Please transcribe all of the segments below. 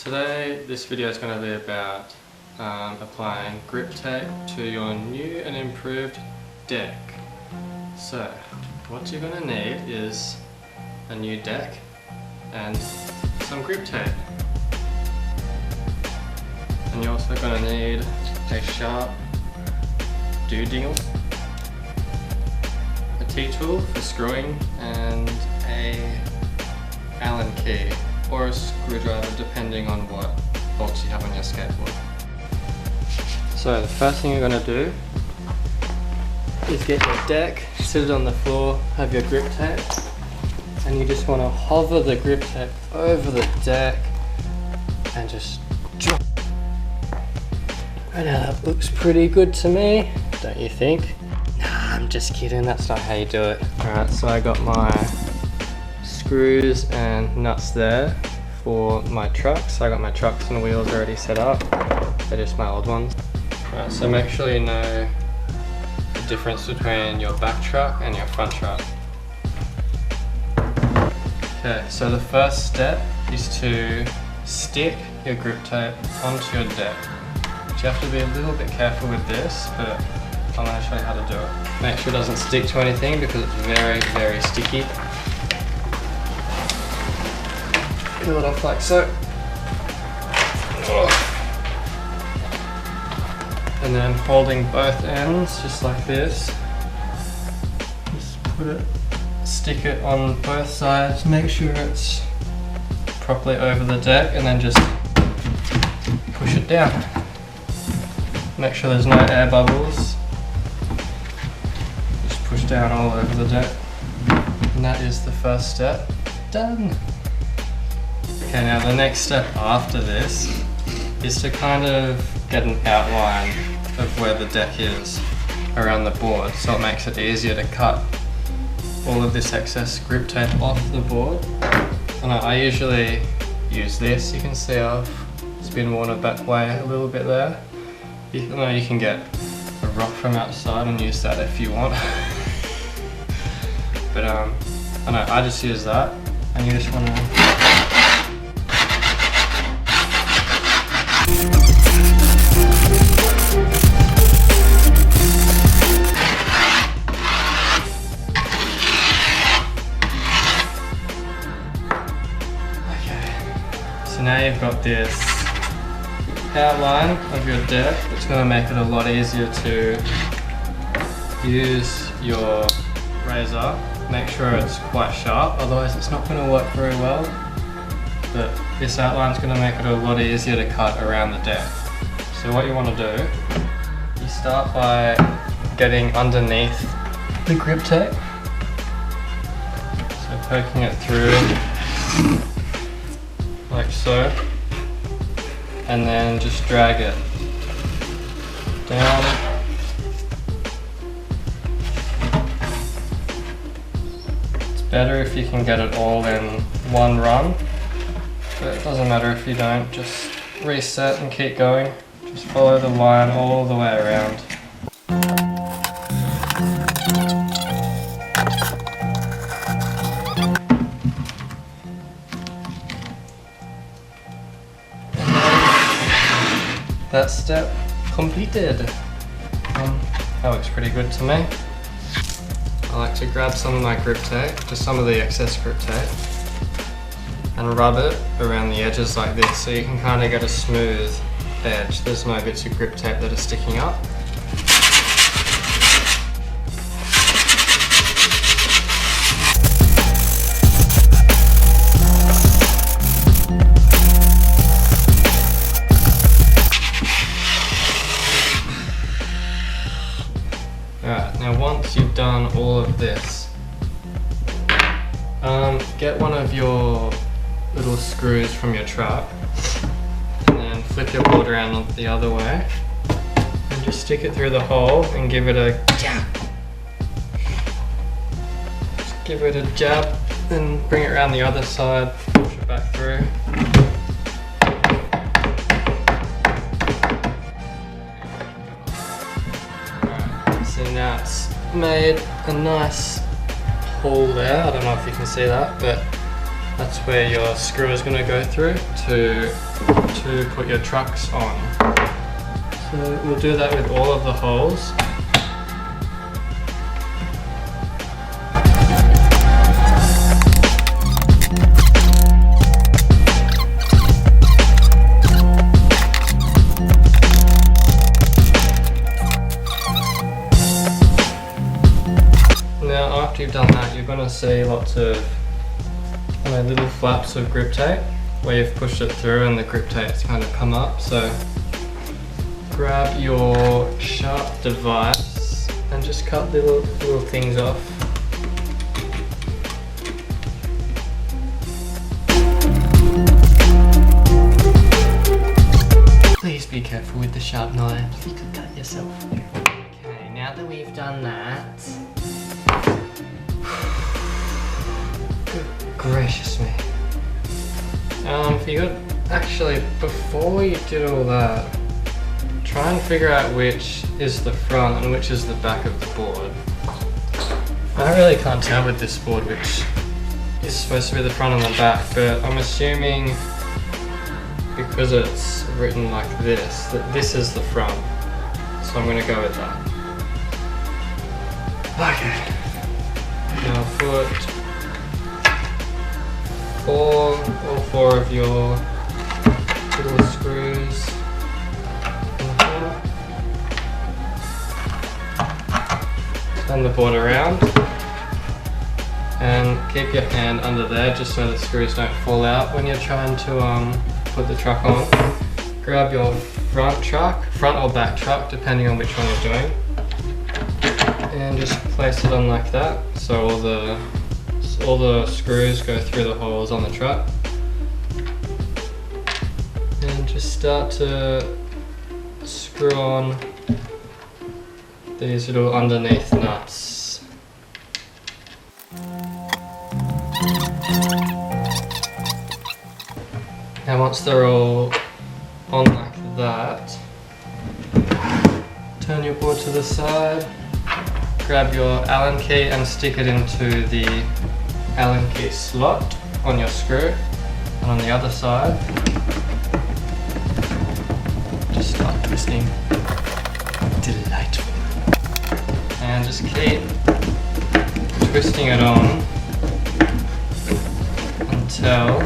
Today this video is going to be about applying grip tape to your new and improved deck. So what you're going to need is a new deck and some grip tape. And you're also going to need a sharp do-dingle, a T-tool for screwing, and a Allen key or a screwdriver depending on what bolts you have on your skateboard. So the first thing you're going to do is get your deck, sit it on the floor, have your grip tape, and you just want to hover the grip tape over the deck and just drop. Right, now that looks pretty good to me, don't you think? Nah, I'm just kidding, that's not how you do it. Alright, so I got my screws and nuts there for my trucks. I got my trucks and wheels already set up. They're just my old ones. Alright, so make sure you know the difference between your back truck and your front truck. Okay, so the first step is to stick your grip tape onto your deck. You have to be a little bit careful with this, but I'm going to show you how to do it. Make sure it doesn't stick to anything because it's very, very sticky. Peel it off like so. And then holding both ends just like this. Just stick it on both sides, make sure it's properly over the deck, and then just push it down. Make sure there's no air bubbles. Just push down all over the deck. And that is the first step. Done! Okay, now the next step after this is to kind of get an outline of where the deck is around the board, so it makes it easier to cut all of this excess grip tape off the board. And I usually use this. You can see it's been worn a back way a little bit there. You can get a rock from outside and use that if you want. But I just use that, and you just want to So now you've got this outline of your deck. It's going to make it a lot easier to use your razor. Make sure it's quite sharp, otherwise it's not going to work very well. But this outline is going to make it a lot easier to cut around the deck. So what you want to do, you start by getting underneath the grip tape. So poking it through like so, and then just drag it down. It's better if you can get it all in one run, but it doesn't matter if you don't. Just reset and keep going. Just follow the line all the way around. That step completed. That looks pretty good to me. I like to grab some of my grip tape, just some of the excess grip tape, and rub it around the edges like this so you can kind of get a smooth edge. There's no bits of grip tape that are sticking up. Alright, now once you've done all of this, get one of your little screws from your truck and then flip your board around the other way and just stick it through the hole and give it a jab. Just give it a jab, then bring it around the other side, push it back through. So now it's made a nice hole there. I don't know if you can see that, but That's where your screw is going to go through to put your trucks on. So we'll do that with all of the holes. Now after you've done that, you're going to see lots of little flaps of grip tape where you've pushed it through and the grip tape's kind of come up. So grab your sharp device and just cut the little things off. Please be careful with the sharp knife, you could cut yourself. Okay, now that we've done that, gracious me. Actually, before you did all that, try and figure out which is the front and which is the back of the board. I really can't tell with this board which is supposed to be the front and the back, but I'm assuming because it's written like this, that this is the front. So I'm going to go with that. Okay. Now put all four of your little screws in here. Turn the board around and keep your hand under there just so the screws don't fall out when you're trying to put the truck on. Grab your front or back truck depending on which one you're doing, and just place it on like that so all the screws go through the holes on the truck, and just start to screw on these little underneath nuts. Now once they're all on like that, turn your board to the side, grab your Allen key and stick it into the Allen key slot on your screw, and on the other side just start twisting. Delightful. And just keep twisting it on until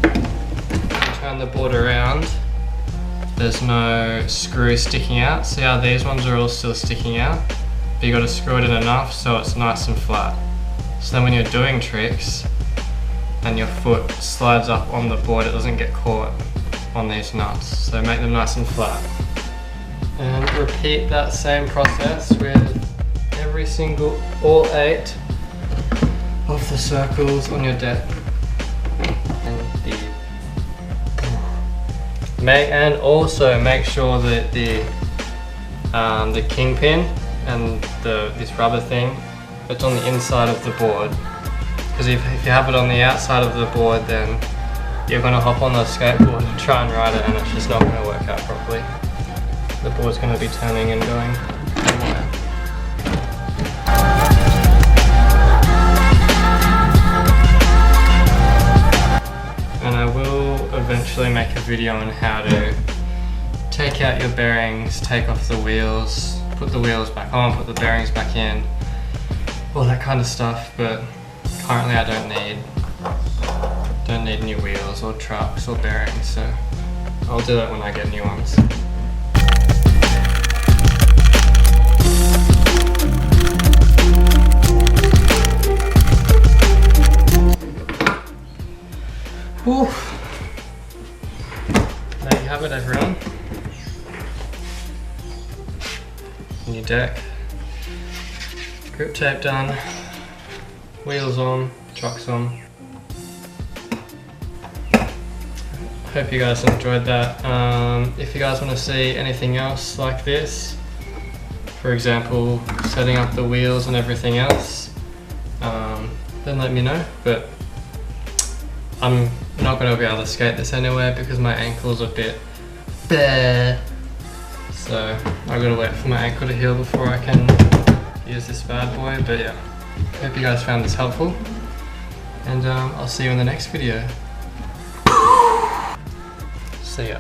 you turn the board around. There's no screw sticking out. See how these ones are all still sticking out? But you got to screw it in enough so it's nice and flat. So then when you're doing tricks and your foot slides up on the board, it doesn't get caught on these nuts. So make them nice and flat. And repeat that same process with all 8 of the circles on your deck. And also make sure that the kingpin and this rubber thing, it's on the inside of the board, because if you have it on the outside of the board, then you're going to hop on the skateboard and try and ride it, and it's just not going to work out properly. The board's going to be turning and going somewhere. And I will eventually make a video on how to take out your bearings, take off the wheels, put the wheels back on, put the bearings back in, all that kind of stuff, but currently I don't need new wheels or trucks or bearings, so I'll do that when I get new ones. Whew. There you have it, everyone. New deck. Grip tape done. Wheels on. Trucks on. Hope you guys enjoyed that. If you guys want to see anything else like this, for example, setting up the wheels and everything else, then let me know. But I'm not going to be able to skate this anywhere because my ankle's a bit bare. So I've got to wait for my ankle to heal before I can use this bad boy. But yeah, hope you guys found this helpful. and I'll see you in the next video. See ya.